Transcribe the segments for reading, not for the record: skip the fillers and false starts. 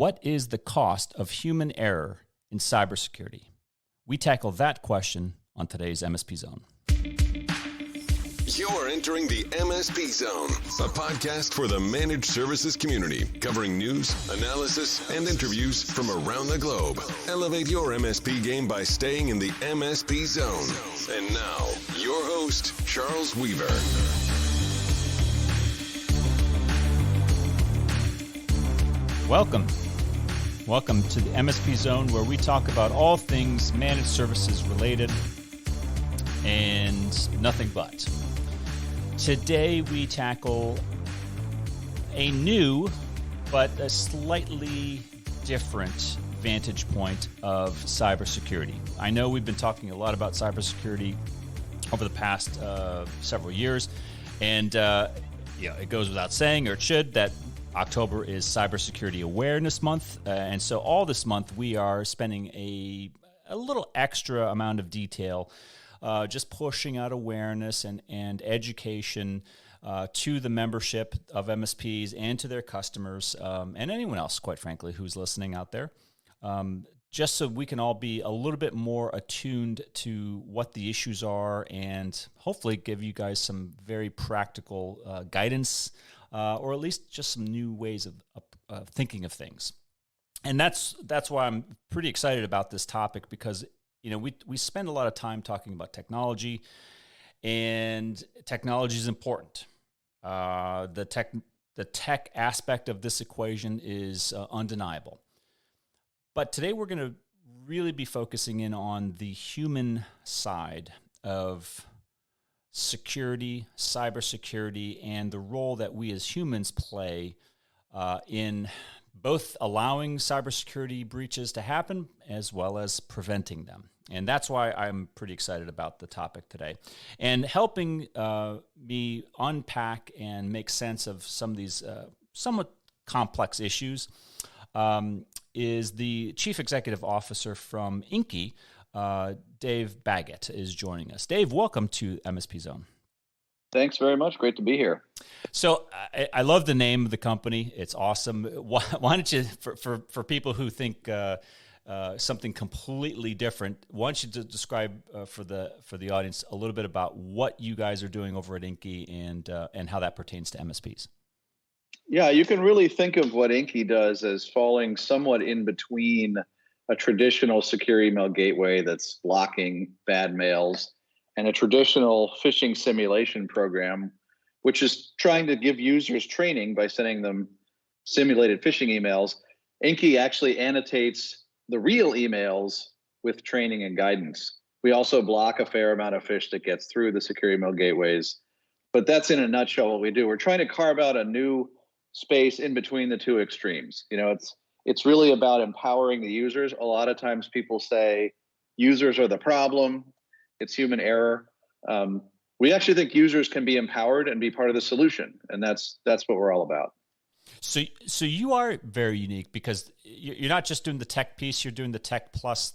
What is the cost of human error in cybersecurity? We tackle that question on today's MSP Zone. You're entering the MSP Zone, a podcast for the managed services community, covering news, analysis, and interviews from around the globe. Elevate your MSP game by staying in the MSP Zone. And now, your host, Charles Weaver. Welcome to the MSP Zone, where we talk about all things managed services related and nothing but. Today we tackle a new but a slightly different vantage point of cybersecurity. I know we've been talking a lot about cybersecurity over the past several years, and it goes without saying, or it should, that October is Cybersecurity Awareness Month, and so all this month we are spending a little extra amount of detail just pushing out awareness and education to the membership of MSPs and to their customers and anyone else, quite frankly, who's listening out there, just so we can all be a little bit more attuned to what the issues are and hopefully give you guys some very practical guidance or at least just some new ways of thinking of things. And that's why I'm pretty excited about this topic, because we spend a lot of time talking about technology, and technology is important. The tech aspect of this equation is undeniable. But today we're going to really be focusing in on the human side of security, cybersecurity, and the role that we as humans play in both allowing cybersecurity breaches to happen as well as preventing them. And that's why I'm pretty excited about the topic today. And helping me unpack and make sense of some of these somewhat complex issues is the Chief Executive Officer from Inky, Dave Baggett, is joining us. Dave, welcome to MSP Zone. Thanks very much. Great to be here. So I love the name of the company. It's awesome. Why don't you, for people who think something completely different, why don't you describe for the audience a little bit about what you guys are doing over at Inky and how that pertains to MSPs? Yeah, you can really think of what Inky does as falling somewhat in between a traditional secure email gateway that's blocking bad mails and a traditional phishing simulation program, which is trying to give users training by sending them simulated phishing emails. Inky actually annotates the real emails with training and guidance. We also block a fair amount of phish that gets through the secure email gateways. But that's in a nutshell what we do. We're trying to carve out a new space in between the two extremes. It's really about empowering the users. A lot of times people say users are the problem. It's human error. We actually think users can be empowered and be part of the solution, and that's what we're all about. So you are very unique, because you're not just doing the tech piece; you're doing the tech plus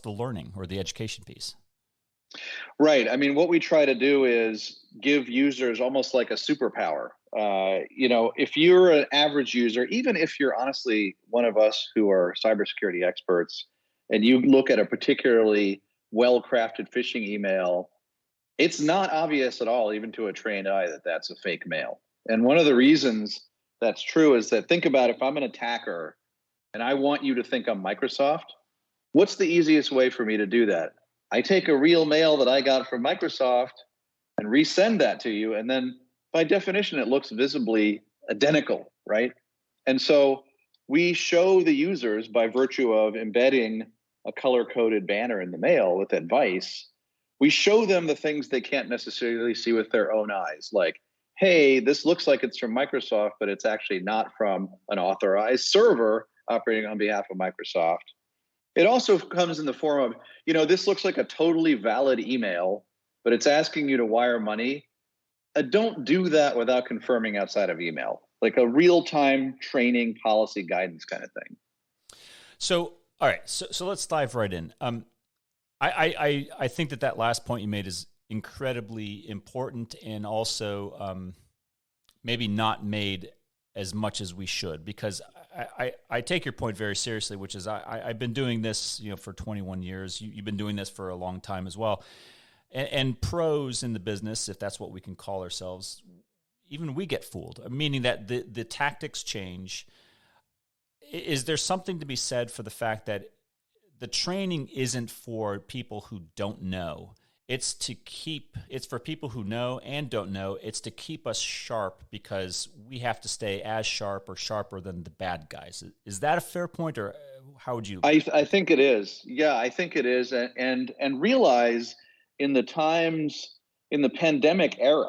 the learning or the education piece. Right. I mean, what we try to do is give users almost like a superpower. If you're an average user, even if you're honestly one of us who are cybersecurity experts, and you look at a particularly well-crafted phishing email, it's not obvious at all, even to a trained eye, that that's a fake mail. And one of the reasons that's true is that, think about, if I'm an attacker and I want you to think I'm Microsoft, what's the easiest way for me to do that? I take a real mail that I got from Microsoft and resend that to you, and then by definition, it looks visibly identical, right? And so we show the users, by virtue of embedding a color-coded banner in the mail with advice, we show them the things they can't necessarily see with their own eyes, like, hey, this looks like it's from Microsoft, but it's actually not from an authorized server operating on behalf of Microsoft. It also comes in the form of, this looks like a totally valid email, but it's asking you to wire money. Don't do that without confirming outside of email, like a real-time training policy guidance kind of thing. So, all right, so let's dive right in. I think that last point you made is incredibly important, and also maybe not made as much as we should, because I take your point very seriously, which is I've been doing this, for 21 years. You've been doing this for a long time as well. And pros in the business, if that's what we can call ourselves, even we get fooled, meaning that the tactics change. Is there something to be said for the fact that the training isn't for people who don't know? It's for people who know and don't know. It's to keep us sharp because we have to stay as sharp or sharper than the bad guys. Is that a fair point, or how would you? I think it is. Yeah, I think it is. And realize in the pandemic era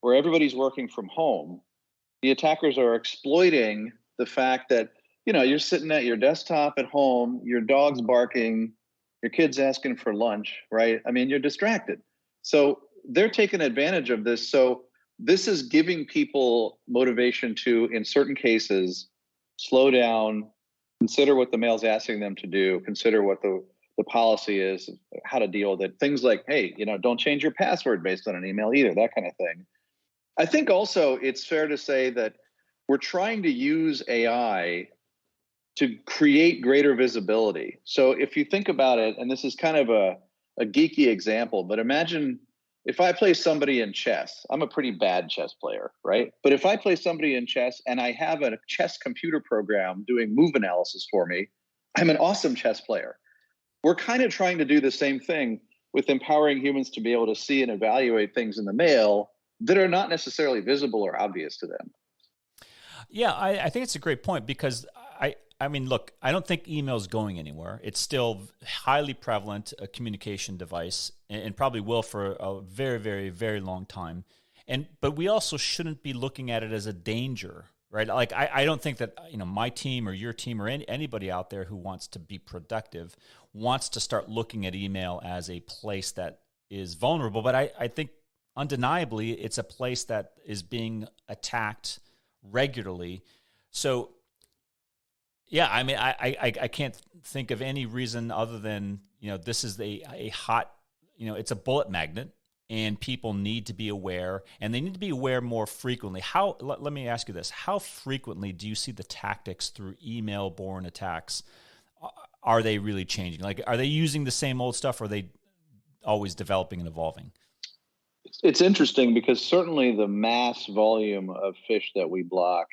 where everybody's working from home, the attackers are exploiting the fact that, you're sitting at your desktop at home, your dog's barking, your kid's asking for lunch, right? I mean, you're distracted. So they're taking advantage of this. So this is giving people motivation to, in certain cases, slow down, consider what the mail's asking them to do, consider what the policy is, how to deal with it. Things like, hey, don't change your password based on an email either, that kind of thing. I think also it's fair to say that we're trying to use AI to create greater visibility. So if you think about it, and this is kind of a geeky example, but imagine if I play somebody in chess. I'm a pretty bad chess player, right? But if I play somebody in chess and I have a chess computer program doing move analysis for me, I'm an awesome chess player. We're kind of trying to do the same thing with empowering humans to be able to see and evaluate things in the mail that are not necessarily visible or obvious to them. Yeah, I think it's a great point because I mean, look, I don't think email is going anywhere. It's still highly prevalent, a communication device, and probably will for a very, very, very long time. But we also shouldn't be looking at it as a danger, right? Like I don't think that my team or your team or anybody out there who wants to be productive wants to start looking at email as a place that is vulnerable. But I think undeniably it's a place that is being attacked regularly. So yeah, I mean, I can't think of any reason other than, this is a hot, it's a bullet magnet and people need to be aware and they need to be aware more frequently. Let me ask you this. How frequently do you see the tactics through email-borne attacks? Are they really changing? Like, are they using the same old stuff or are they always developing and evolving? It's interesting because certainly the mass volume of phish that we block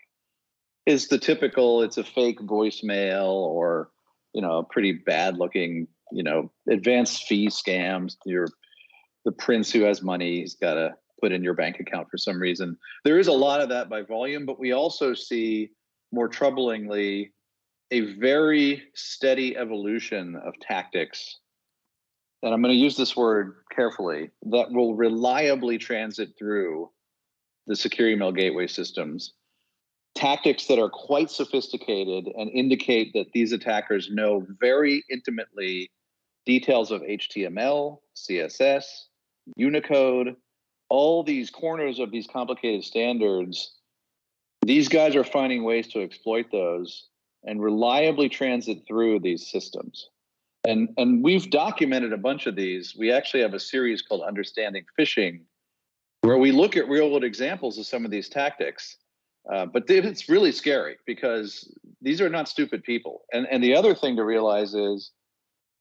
is the typical, it's a fake voicemail or, a pretty bad looking, advanced fee scams. The prince who has money, he's got to put in your bank account for some reason. There is a lot of that by volume, but we also see, more troublingly, a very steady evolution of tactics. And I'm going to use this word carefully, that will reliably transit through the secure email gateway systems. Tactics that are quite sophisticated and indicate that these attackers know very intimately details of HTML, CSS, Unicode, all these corners of these complicated standards. These guys are finding ways to exploit those and reliably transit through these systems. And we've documented a bunch of these. We actually have a series called Understanding Phishing, where we look at real-world examples of some of these tactics. But it's really scary because these are not stupid people. And the other thing to realize is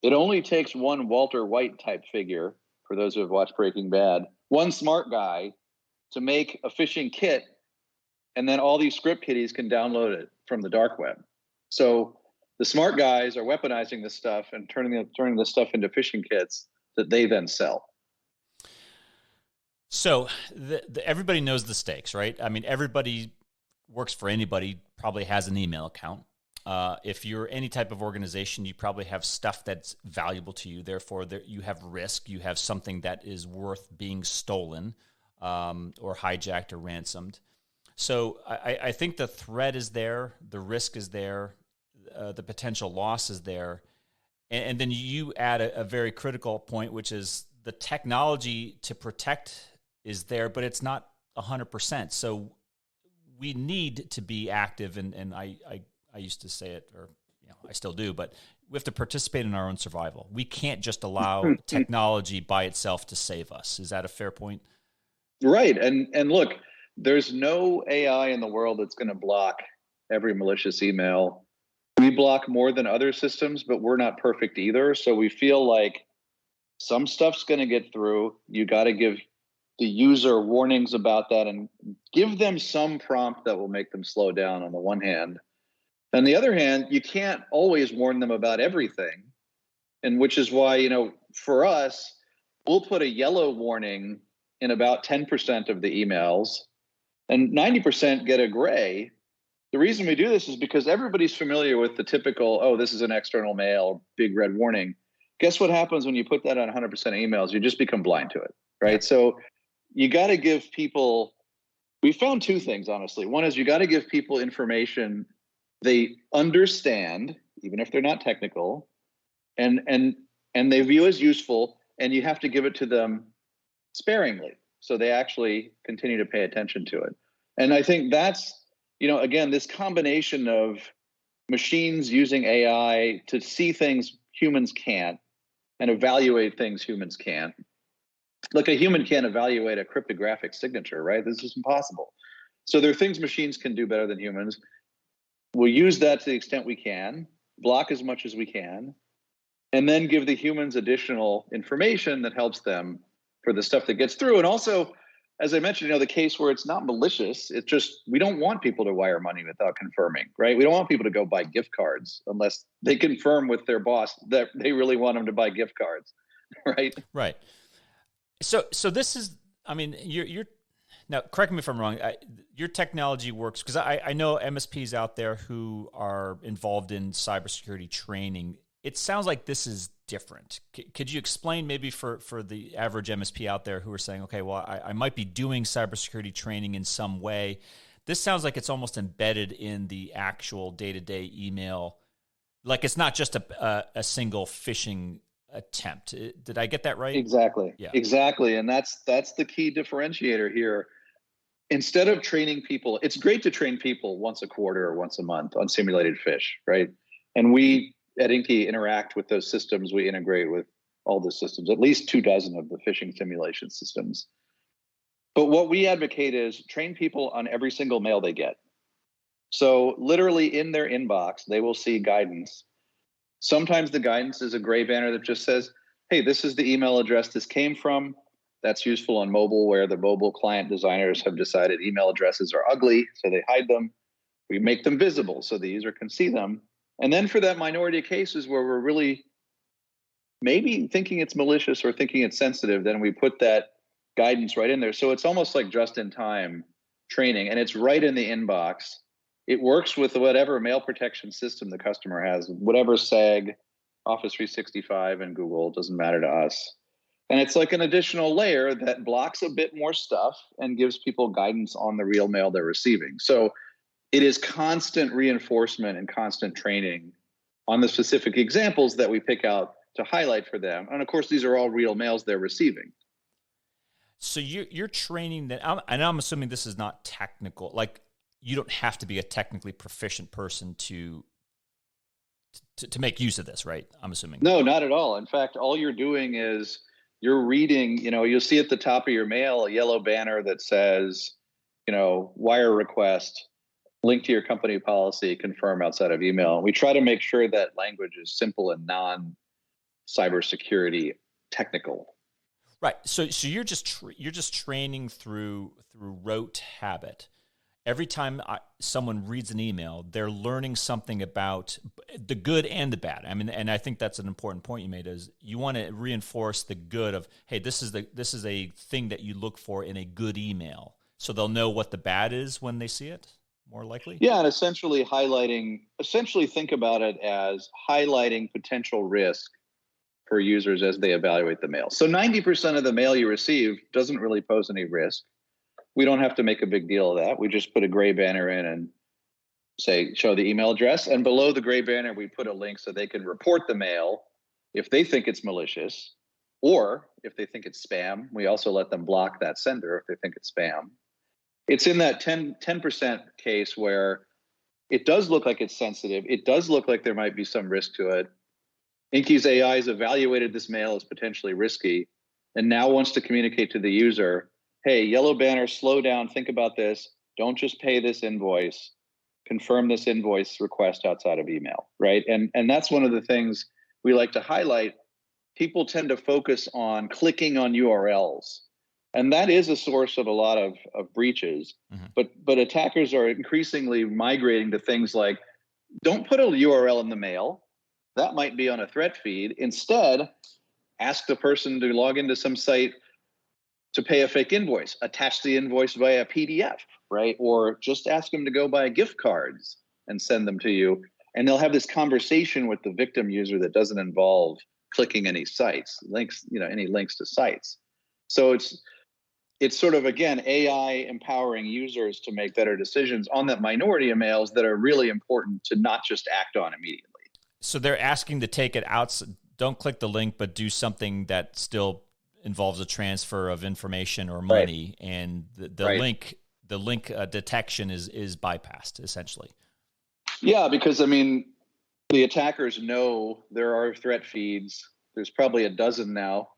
it only takes one Walter White type figure, for those who have watched Breaking Bad, one smart guy to make a phishing kit, and then all these script kiddies can download it from the dark web. So the smart guys are weaponizing this stuff and turning this stuff into phishing kits that they then sell. So everybody knows the stakes, right? I mean, everybody works for anybody, probably has an email account. If you're any type of organization, you probably have stuff that's valuable to you. Therefore, you have risk. You have something that is worth being stolen or hijacked or ransomed. So I think the threat is there. The risk is there. The potential loss is there. And then you add a very critical point, which is the technology to protect is there, but it's not 100%. So we need to be active, and I used to say it, or I still do, but we have to participate in our own survival. We can't just allow technology by itself to save us. Is that a fair point? Right. And look, there's no AI in the world that's going to block every malicious email. We block more than other systems, but we're not perfect either. So we feel like some stuff's going to get through. You got to give the user warnings about that and give them some prompt that will make them slow down on the one hand. On the other hand, you can't always warn them about everything. And which is why, for us, we'll put a yellow warning in about 10% of the emails and 90% get a gray. The reason we do this is because everybody's familiar with the typical, oh, this is an external mail, big red warning. Guess what happens when you put that on 100% of emails? You just become blind to it, right? Yeah. So you got to give people, we found two things, honestly. One is you got to give people information they understand, even if they're not technical, and they view as useful, and you have to give it to them sparingly so they actually continue to pay attention to it. And I think that's, again, this combination of machines using AI to see things humans can't and evaluate things humans can't. Like a human can't evaluate a cryptographic signature, right? This is impossible. So there are things machines can do better than humans. We'll use that to the extent we can, block as much as we can, and then give the humans additional information that helps them for the stuff that gets through. And also, as I mentioned, the case where it's not malicious, it's just, we don't want people to wire money without confirming, right? We don't want people to go buy gift cards unless they confirm with their boss that they really want them to buy gift cards, right? Right. So this is, you're now, correct me if I'm wrong, your technology works, because I know MSPs out there who are involved in cybersecurity training. It sounds like this is different. Could you explain maybe for the average MSP out there who are saying, okay, well, I might be doing cybersecurity training in some way. This sounds like it's almost embedded in the actual day-to-day email. Like it's not just a single phishing attempt. Did I get that right? Exactly. Yeah. Exactly. And that's the key differentiator here. Instead of training people, it's great to train people once a quarter or once a month on simulated phish, right? And we at Inky interact with those systems. We integrate with all the systems, at least 24 of the phishing simulation systems. But what we advocate is train people on every single mail they get. So literally in their inbox, they will see guidance. Sometimes the guidance is a gray banner that just says, hey, this is the email address this came from. That's useful on mobile, where the mobile client designers have decided email addresses are ugly, so they hide them. We make them visible so the user can see them. And then for that minority of cases where we're really maybe thinking it's malicious or thinking it's sensitive, then we put that guidance right in there. So it's almost like just-in-time training, and it's right in the inbox. It works with whatever mail protection system the customer has, whatever SAG, Office 365, and Google, doesn't matter to us. And it's like an additional layer that blocks a bit more stuff and gives people guidance on the real mail they're receiving. So it is constant reinforcement and constant training on the specific examples that we pick out to highlight for them. And of course, these are all real mails they're receiving. So you're training that, and I'm assuming this is not technical. Like you don't have to be a technically proficient person to make use of this, right? I'm assuming. No, not at all. In fact, all you're doing is you're reading, you'll see at the top of your mail a yellow banner that says, wire request, link to your company policy, confirm outside of email. And we try to make sure that language is simple and non-cybersecurity technical. Right. So you're just training through rote habit. Every time someone reads an email, they're learning something about the good and the bad. And I think that's an important point you made, is you want to reinforce the good of, hey, this is a thing that you look for in a good email. So they'll know what the bad is when they see it, more likely? Yeah, and essentially think about it as highlighting potential risk for users as they evaluate the mail. So 90% of the mail you receive doesn't really pose any risk. We don't have to make a big deal of that. We just put a gray banner in and say, show the email address. And below the gray banner, we put a link so they can report the mail if they think it's malicious, or if they think it's spam. We also let them block that sender if they think it's spam. It's in that 10% case where it does look like it's sensitive. It does look like there might be some risk to it. Inky's AI has evaluated this mail as potentially risky and now wants to communicate to the user, hey, yellow banner, slow down, think about this. Don't just pay this invoice. confirm this invoice request outside of email, right? And that's one of the things we like to highlight. People tend to focus on clicking on URLs, and that is a source of a lot of breaches. But attackers are increasingly migrating to things like, don't put a URL in the mail. That might be on a threat feed. Instead, ask the person to log into some site to pay a fake invoice, attach the invoice via PDF, right? Or just ask them to go buy gift cards and send them to you. And they'll have this conversation with the victim user that doesn't involve clicking any any links to sites. So it's sort of, again, AI empowering users to make better decisions on that minority of mails that are really important to not just act on immediately. So they're asking to take it out. Don't click the link, but do something that still involves a transfer of information or money, right. And the link detection is bypassed essentially. Yeah, because the attackers know there are threat feeds. There's probably a dozen now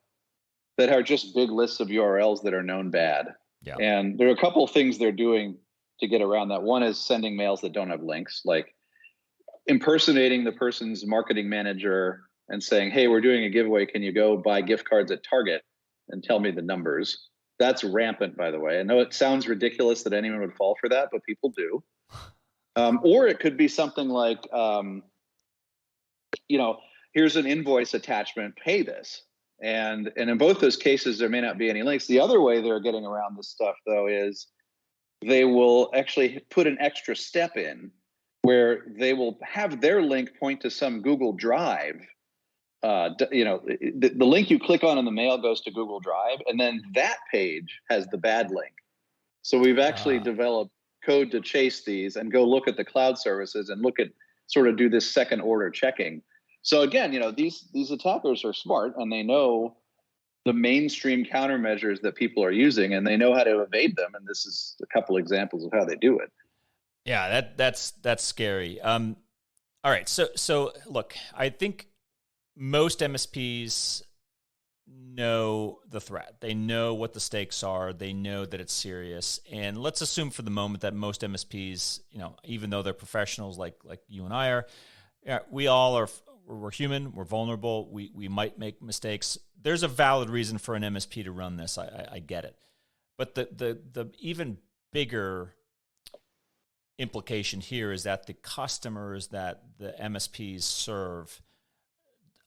that are just big lists of URLs that are known bad. Yeah. And there are a couple of things they're doing to get around that. One is sending mails that don't have links, like impersonating the person's marketing manager and saying, hey, we're doing a giveaway. Can you go buy gift cards at Target and tell me the numbers? That's rampant, by the way. I know it sounds ridiculous that anyone would fall for that, but people do. Or it could be something like, here's an invoice attachment, pay this. And in both those cases, there may not be any links. The other way they're getting around this stuff, though, is they will actually put an extra step in where they will have their link point to some Google Drive. The link you click on in the mail goes to Google Drive, and then that page has the bad link. So we've actually developed code to chase these and go look at the cloud services and sort of do this second order checking. So again, these attackers are smart, and they know the mainstream countermeasures that people are using, and they know how to evade them. And this is a couple examples of how they do it. Yeah, that's scary. All right, so look, I think most MSPs know the threat. They know what the stakes are. They know that it's serious. And let's assume for the moment that most MSPs, even though they're professionals like you and I are, we all are. We're human. We're vulnerable. We might make mistakes. There's a valid reason for an MSP to run this. I get it. But the even bigger implication here is that the customers that the MSPs serve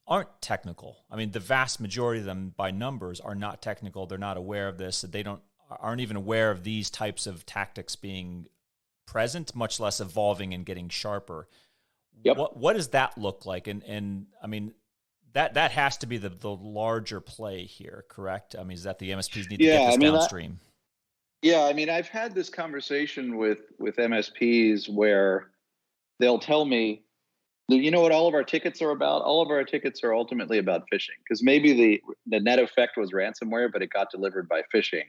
aren't technical. The vast majority of them by numbers are not technical. They're not aware of this. They aren't even aware of these types of tactics being present, much less evolving and getting sharper. Yep. What does that look like? And that has to be the larger play here, correct? Is that the MSPs need to get this downstream? I've had this conversation with MSPs where they'll tell me, you know what all of our tickets are about? All of our tickets are ultimately about phishing, because maybe the net effect was ransomware, but it got delivered by phishing.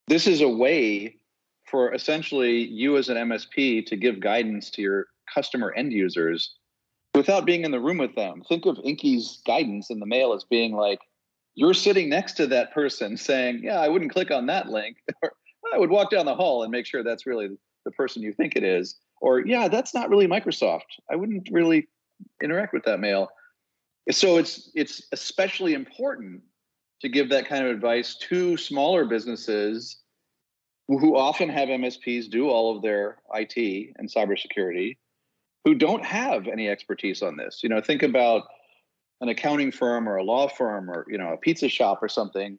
This is a way for essentially you as an MSP to give guidance to your customer end users without being in the room with them. Think of Inky's guidance in the mail as being like, you're sitting next to that person saying, yeah, I wouldn't click on that link. Or I would walk down the hall and make sure that's really the person you think it is. Or, yeah, that's not really Microsoft. I wouldn't really interact with that mail. So it's especially important to give that kind of advice to smaller businesses who often have MSPs do all of their IT and cybersecurity, who don't have any expertise on this. Think about an accounting firm or a law firm or, a pizza shop or something.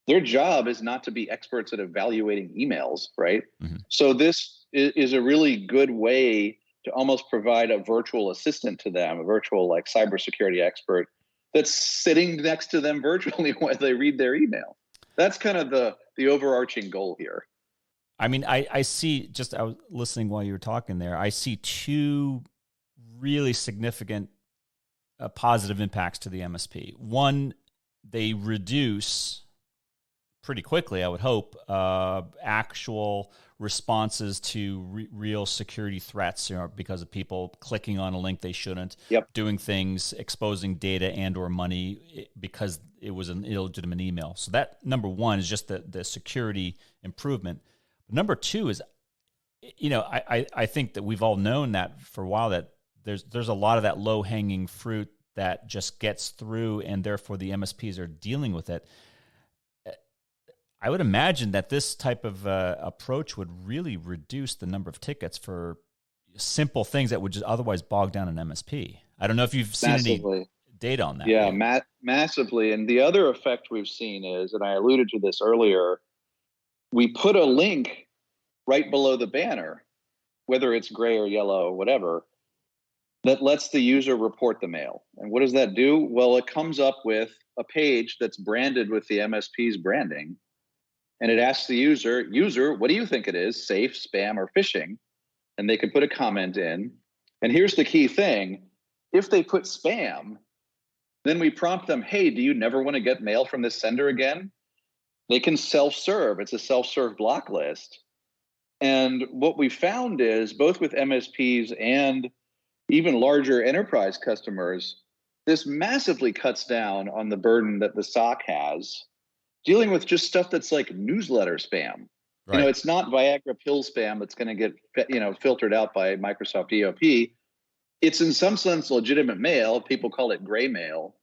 Their job is not to be experts at evaluating emails, right? Mm-hmm. So this is a really good way to almost provide a virtual assistant to them, a virtual cybersecurity expert that's sitting next to them virtually while they read their email. That's kind of the overarching goal here. I see, I was listening while you were talking there, I see two really significant positive impacts to the MSP. One, they reduce pretty quickly, I would hope, actual responses to real security threats, because of people clicking on a link they shouldn't, doing things, exposing data and or money because it was an illegitimate email. So that, number one, is just the security improvement. Number two is I think that we've all known that for a while, that there's a lot of that low hanging fruit that just gets through, and therefore the MSPs are dealing with it. I would imagine that this type of approach would really reduce the number of tickets for simple things that would just otherwise bog down an MSP. I don't know if you've seen any data on that. Yeah, massively. And the other effect we've seen is, and I alluded to this earlier, we put a link right below the banner, whether it's gray or yellow or whatever, that lets the user report the mail. And what does that do? Well, it comes up with a page that's branded with the MSP's branding. And it asks the user, what do you think it is? Safe, spam, or phishing? And they can put a comment in. And here's the key thing. If they put spam, then we prompt them, hey, do you never want to get mail from this sender again? They can self-serve. It's a self-serve block list. And what we found is, both with MSPs and even larger enterprise customers, this massively cuts down on the burden that the SOC has dealing with just stuff that's like newsletter spam. Right. It's not Viagra pill spam that's going to get filtered out by Microsoft EOP. It's in some sense legitimate mail. People call it gray mail,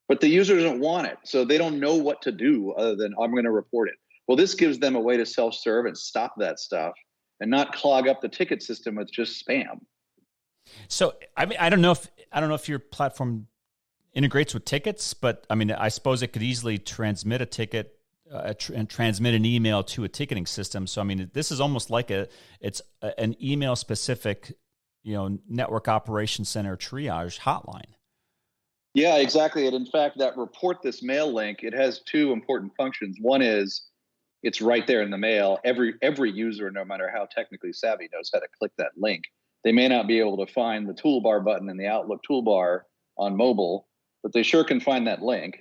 but the user doesn't want it. So they don't know what to do other than, I'm going to report it. Well, this gives them a way to self-serve and stop that stuff and not clog up the ticket system with just spam. So, I mean, I don't know if your platform integrates with tickets, but I mean, I suppose it could easily transmit a ticket and transmit an email to a ticketing system. So, I mean, this is almost like it's an email specific, network operations center triage hotline. Yeah, exactly. And in fact, that report this mail link, it has two important functions. One is it's right there in the mail. Every user, no matter how technically savvy, knows how to click that link. They may not be able to find the toolbar button in the Outlook toolbar on mobile, but they sure can find that link.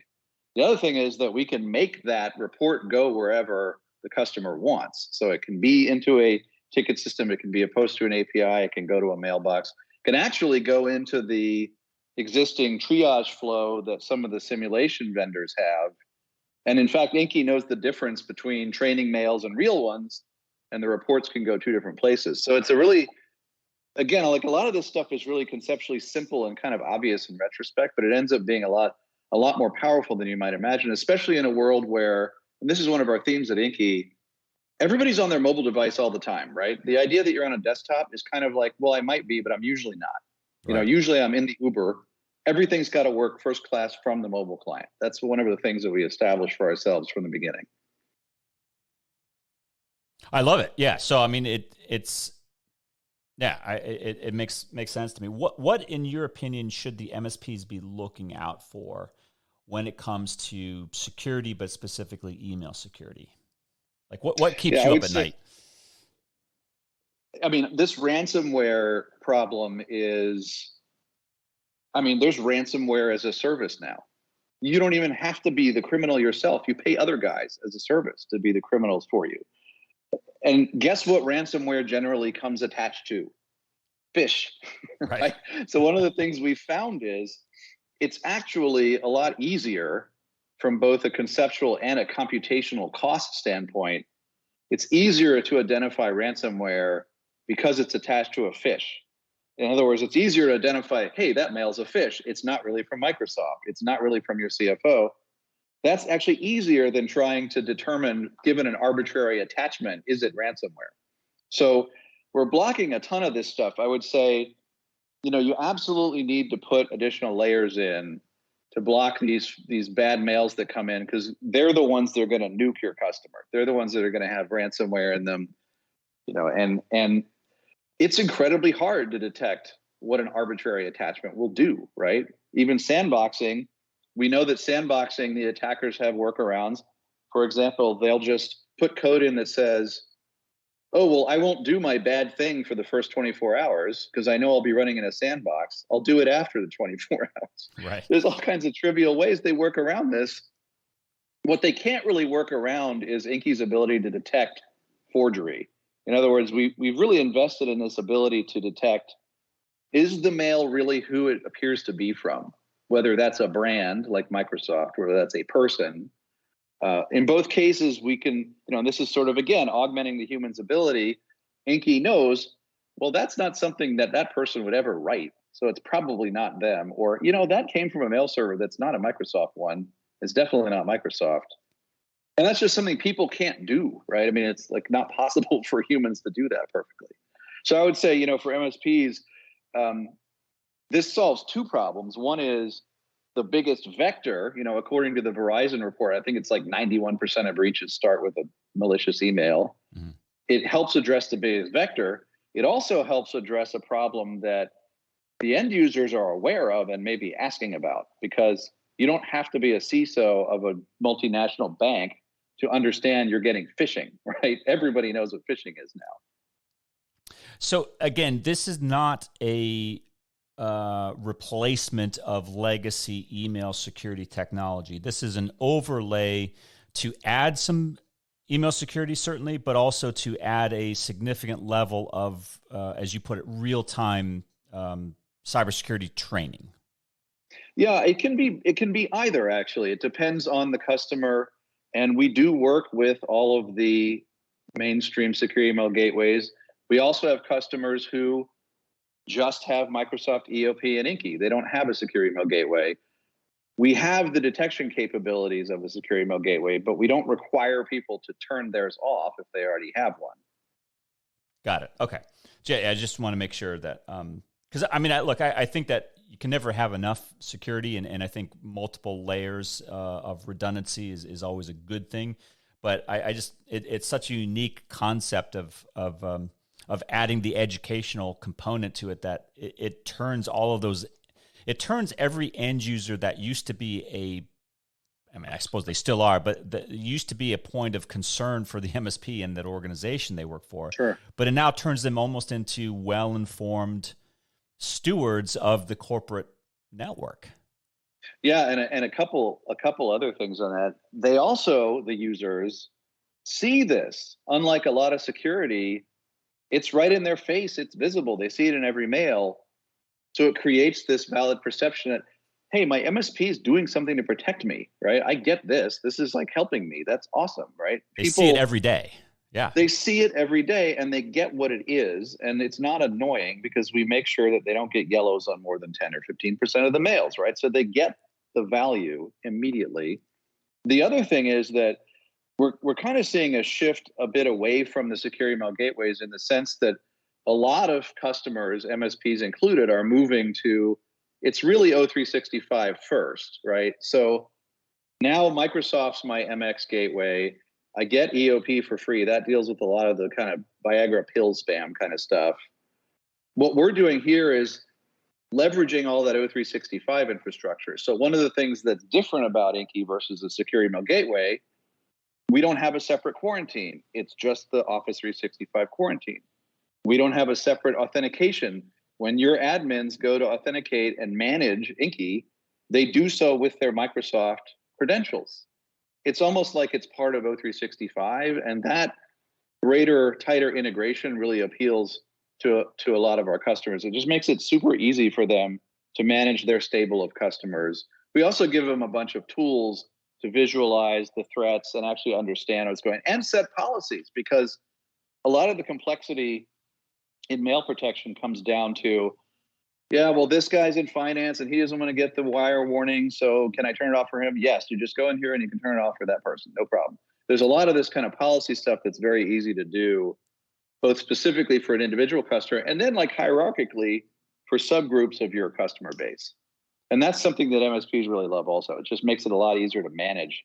The other thing is that we can make that report go wherever the customer wants. So it can be into a ticket system. It can be opposed to an API. It can go to a mailbox. It can actually go into the existing triage flow that some of the simulation vendors have. And in fact, Inky knows the difference between training mails and real ones, and the reports can go two different places. So it's a really, again, like a lot of this stuff is really conceptually simple and kind of obvious in retrospect, but it ends up being a lot more powerful than you might imagine, especially in a world where, and this is one of our themes at Inky, everybody's on their mobile device all the time, right? The idea that you're on a desktop is kind of like, well, I might be, but I'm usually not. Right. Usually I'm in the Uber. Everything's got to work first class from the mobile client. That's one of the things that we established for ourselves from the beginning. I love it. Yeah. So, I mean, it makes sense to me. What in your opinion should the MSPs be looking out for when it comes to security, but specifically email security? Like what keeps you up at night? I mean, this ransomware problem is, there's ransomware as a service now. You don't even have to be the criminal yourself. You pay other guys as a service to be the criminals for you. And guess what ransomware generally comes attached to? Fish. Right? So one of the things we found is it's actually a lot easier from both a conceptual and a computational cost standpoint. It's easier to identify ransomware because it's attached to a fish. In other words, it's easier to identify, hey, that mail's a fish. It's not really from Microsoft. It's not really from your CFO. That's actually easier than trying to determine, given an arbitrary attachment, is it ransomware? So we're blocking a ton of this stuff. I would say, you absolutely need to put additional layers in to block these bad mails that come in, because they're the ones that are going to nuke your customer. They're the ones that are going to have ransomware in them, and it's incredibly hard to detect what an arbitrary attachment will do, right? Even sandboxing, we know that sandboxing, the attackers have workarounds. For example, they'll just put code in that says, oh, well, I won't do my bad thing for the first 24 hours because I know I'll be running in a sandbox. I'll do it after the 24 hours. Right. There's all kinds of trivial ways they work around this. What they can't really work around is Inky's ability to detect forgery. In other words, we've really invested in this ability to detect, is the mail really who it appears to be from? Whether that's a brand like Microsoft, or that's a person. In both cases, we can, and this is sort of, again, augmenting the human's ability. Inky knows, well, that's not something that that person would ever write. So it's probably not them. Or, that came from a mail server that's not a Microsoft one. It's definitely not Microsoft. And that's just something people can't do, right? I mean, it's like not possible for humans to do that perfectly. So I would say, for MSPs, this solves two problems. One is the biggest vector, according to the Verizon report, I think it's like 91% of breaches start with a malicious email. Mm-hmm. It helps address the biggest vector. It also helps address a problem that the end users are aware of and maybe asking about, because you don't have to be a CISO of a multinational bank to understand you're getting phishing, right? Everybody knows what phishing is now. So again, this is not a replacement of legacy email security technology. This is an overlay to add some email security, certainly, but also to add a significant level of, as you put it, real-time cybersecurity training. Yeah, it can be either, actually. It depends on the customer. And we do work with all of the mainstream secure email gateways. We also have customers who just have Microsoft EOP and Inky. They don't have a secure email gateway. We have the detection capabilities of a secure email gateway, but we don't require people to turn theirs off if they already have one. Got it. Okay. Jay, I just want to make sure that, because I think that you can never have enough security, and I think multiple layers of redundancy is always a good thing. But it's such a unique concept of adding the educational component to it that it turns all of those. It turns every end user that used to be I suppose they still are, but that used to be a point of concern for the MSP and that organization they work for. Sure. But it now turns them almost into well-informed stewards of the corporate network. Yeah, and a couple other things on that. They also, the users, see this. Unlike a lot of security, it's right in their face. It's visible. They see it in every mail. So it creates this valid perception that, hey, my MSP is doing something to protect me, right? I get this. This is like helping me. That's awesome, right? They see it every day. Yeah. They see it every day and they get what it is. And it's not annoying because we make sure that they don't get yellows on more than 10 or 15% of the mails, right? So they get the value immediately. The other thing is that we're kind of seeing a shift a bit away from the secure email gateways in the sense that a lot of customers, MSPs included, are moving to, it's really O365 first, right? So now Microsoft's my MX gateway. I get EOP for free. That deals with a lot of the kind of Viagra pill spam kind of stuff. What we're doing here is leveraging all that O365 infrastructure. So one of the things that's different about Inky versus a secure email gateway, we don't have a separate quarantine. It's just the Office 365 quarantine. We don't have a separate authentication. When your admins go to authenticate and manage Inky, they do so with their Microsoft credentials. It's almost like it's part of O365, and that greater, tighter integration really appeals to a lot of our customers. It just makes it super easy for them to manage their stable of customers. We also give them a bunch of tools to visualize the threats and actually understand what's going on and set policies, because a lot of the complexity in mail protection comes down to, yeah, well, this guy's in finance and he doesn't want to get the wire warning, so can I turn it off for him? Yes, you just go in here and you can turn it off for that person, no problem. There's a lot of this kind of policy stuff that's very easy to do, both specifically for an individual customer and then like hierarchically for subgroups of your customer base. And that's something that MSPs really love also. It just makes it a lot easier to manage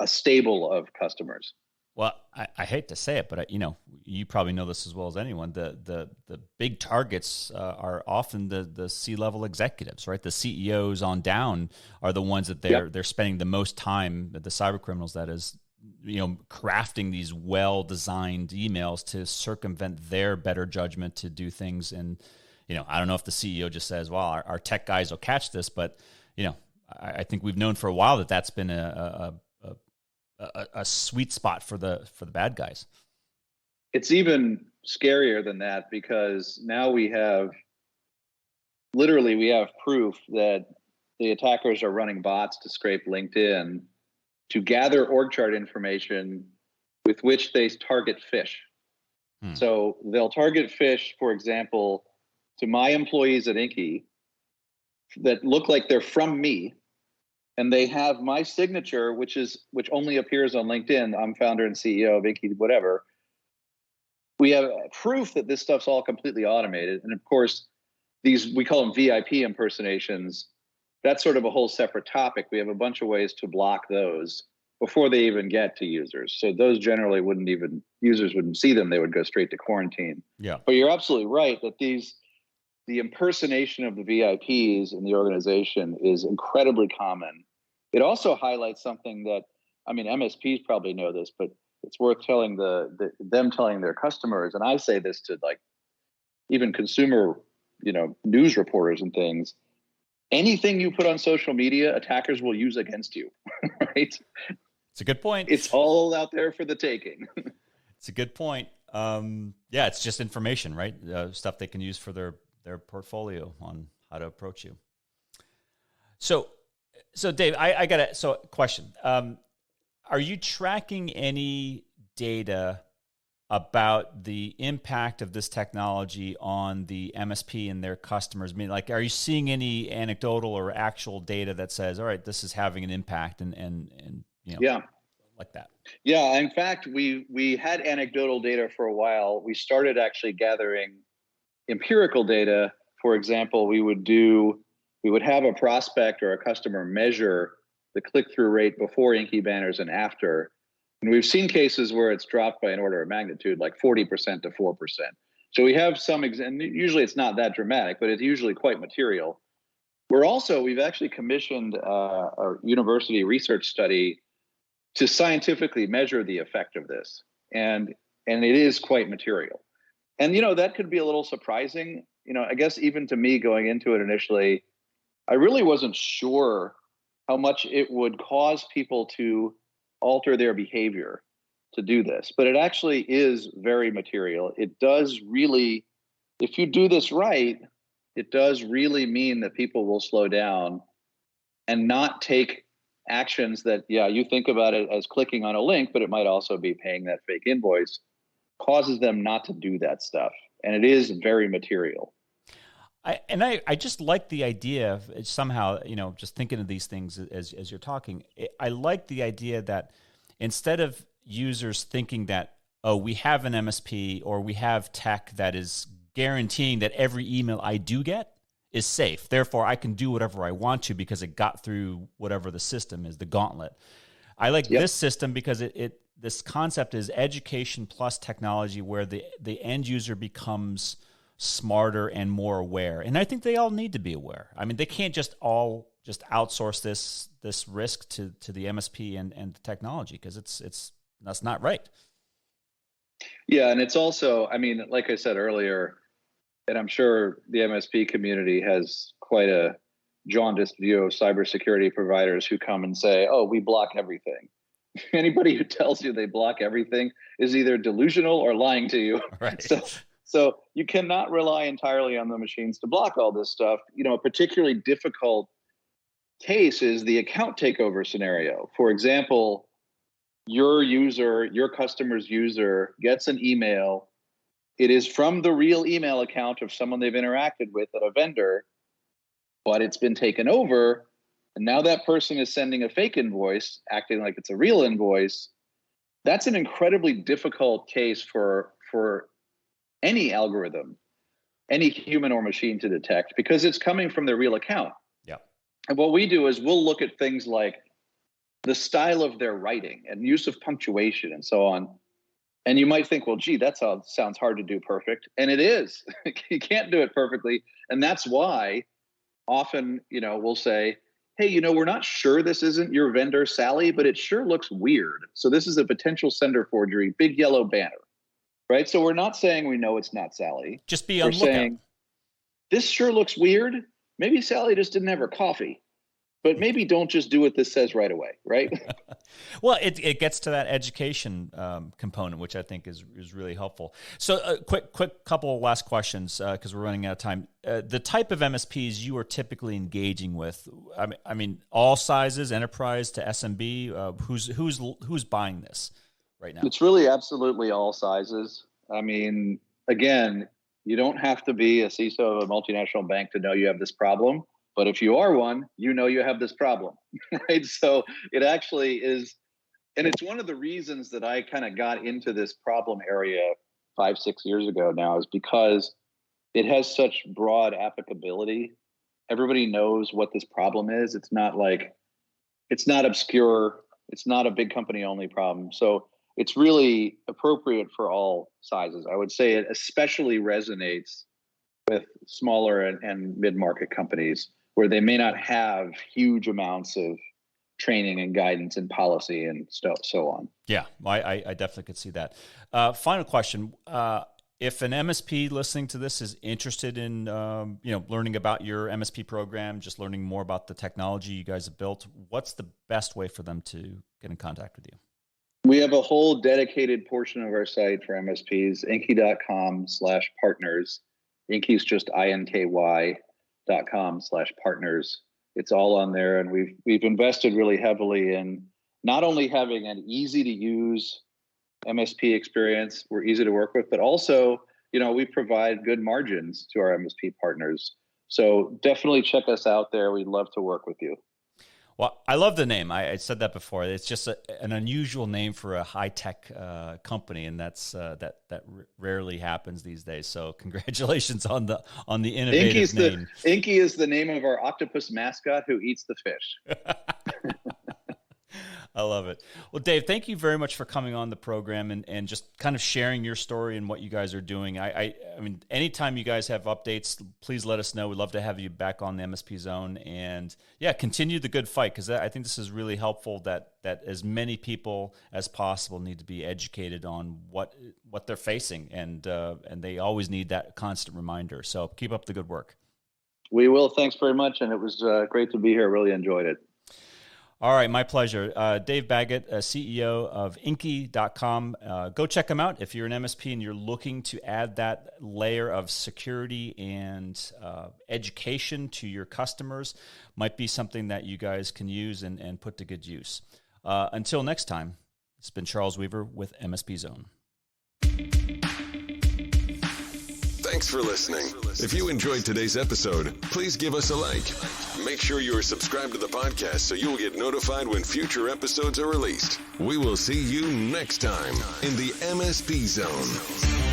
a stable of customers. Well, I hate to say it, but you probably know this as well as anyone. The big targets are often the C-level executives, right? The CEOs on down are the ones that they're spending the most time, the cyber criminals, that is, crafting these well-designed emails to circumvent their better judgment to do things. And I don't know if the CEO just says, "Well, our tech guys will catch this," but I think we've known for a while that that's been a sweet spot for the bad guys. It's even scarier than that, because now we have proof that the attackers are running bots to scrape LinkedIn to gather org chart information with which they target phish. So they'll target phish, for example, to my employees at Inky that look like they're from me, and they have my signature, which only appears on LinkedIn. I'm founder and CEO of Inky, whatever. We have proof that this stuff's all completely automated. And of course, we call them VIP impersonations. That's sort of a whole separate topic. We have a bunch of ways to block those before they even get to users. So those generally users wouldn't see them. They would go straight to quarantine. Yeah. But you're absolutely right that the impersonation of the VIPs in the organization is incredibly common. It also highlights something that, MSPs probably know this, but it's worth telling them telling their customers. And I say this to even consumer, news reporters and things. Anything you put on social media, attackers will use against you, right? It's a good point. It's all out there for the taking. It's a good point. It's just information, right? Stuff they can use for their portfolio on how to approach you. So Dave, I got a question. Are you tracking any data about the impact of this technology on the MSP and their customers? Are you seeing any anecdotal or actual data that says, all right, this is having an impact and like that? Yeah, in fact, we had anecdotal data for a while. We started actually gathering empirical data. For example, we would have a prospect or a customer measure the click-through rate before Inky banners and after. And we've seen cases where it's dropped by an order of magnitude, like 40% to 4%. So we have and usually it's not that dramatic, but it's usually quite material. We've actually commissioned a university research study to scientifically measure the effect of this. And it is quite material. And, that could be a little surprising. I guess even to me going into it initially, I really wasn't sure how much it would cause people to alter their behavior to do this. But it actually is very material. It does really, if you do this right, it does really mean that people will slow down and not take actions that, you think about it as clicking on a link, but it might also be paying that fake invoice, causes them not to do that stuff. And it is very material. I just like the idea of somehow, just thinking of these things as you're talking, I like the idea that instead of users thinking that, we have an MSP or we have tech that is guaranteeing that every email I do get is safe, therefore I can do whatever I want to because it got through whatever the system is, the gauntlet. I like this system because this concept is education plus technology where the end user becomes smarter and more aware. And I think they all need to be aware. They can't just all outsource this risk to the MSP and the technology because that's not right. Yeah, and it's also, like I said earlier, and I'm sure the MSP community has quite a jaundiced view of cybersecurity providers who come and say, "Oh, we block everything." Anybody who tells you they block everything is either delusional or lying to you. Right. So you cannot rely entirely on the machines to block all this stuff. A particularly difficult case is the account takeover scenario. For example, your customer's user gets an email. It is from the real email account of someone they've interacted with at a vendor, but it's been taken over. And now that person is sending a fake invoice, acting like it's a real invoice. That's an incredibly difficult case for any algorithm, any human or machine to detect because it's coming from their real account. Yeah. And what we do is we'll look at things like the style of their writing and use of punctuation and so on. And you might think, well, gee, that sounds hard to do perfect. And it is. You can't do it perfectly. And that's why often, we'll say, hey, we're not sure this isn't your vendor, Sally, but it sure looks weird. So this is a potential sender forgery, big yellow banner. Right. So we're not saying we know it's not Sally. Just be on lookout. Saying, this sure looks weird. Maybe Sally just didn't have her coffee. But maybe don't just do what this says right away, right? Well, it gets to that education component, which I think is really helpful. So quick couple of last questions because we're running out of time. The type of MSPs you are typically engaging with, all sizes, enterprise to SMB, who's buying this right now? It's really absolutely all sizes. I mean, again, you don't have to be a CISO of a multinational bank to know you have this problem. But if you are one, you know you have this problem, right? So it actually is, and it's one of the reasons that I kind of got into this problem area 5-6 years ago now, is because it has such broad applicability. Everybody knows what this problem is. It's not obscure. It's not a big company only problem. So it's really appropriate for all sizes. I would say it especially resonates with smaller and mid-market companies where they may not have huge amounts of training and guidance and policy and so on. Yeah, I definitely could see that. Final question. If an MSP listening to this is interested in learning about your MSP program, just learning more about the technology you guys have built, what's the best way for them to get in contact with you? We have a whole dedicated portion of our site for MSPs, inky.com/partners. Inky is just inky.com/partners. It's all on there. And we've invested really heavily in not only having an easy to use MSP experience, we're easy to work with, but also, we provide good margins to our MSP partners. So definitely check us out there. We'd love to work with you. Well, I love the name. I said that before. It's just an unusual name for a high-tech company, and that rarely happens these days. So, congratulations on the innovative name. Inky is the name of our octopus mascot who eats the fish. I love it. Well, Dave, thank you very much for coming on the program and just kind of sharing your story and what you guys are doing. I mean, anytime you guys have updates, please let us know. We'd love to have you back on the MSP Zone, and continue the good fight, because I think this is really helpful that as many people as possible need to be educated on what they're facing, and they always need that constant reminder. So keep up the good work. We will. Thanks very much, and it was great to be here. Really enjoyed it. All right, my pleasure. Dave Baggett, CEO of Inky.com. Go check him out if you're an MSP and you're looking to add that layer of security and education to your customers. Might be something that you guys can use and put to good use. Until next time, it's been Charles Weaver with MSP Zone. Thanks for listening. If you enjoyed today's episode, please give us a like. Make sure you are subscribed to the podcast so you will get notified when future episodes are released. We will see you next time in the MSP Zone.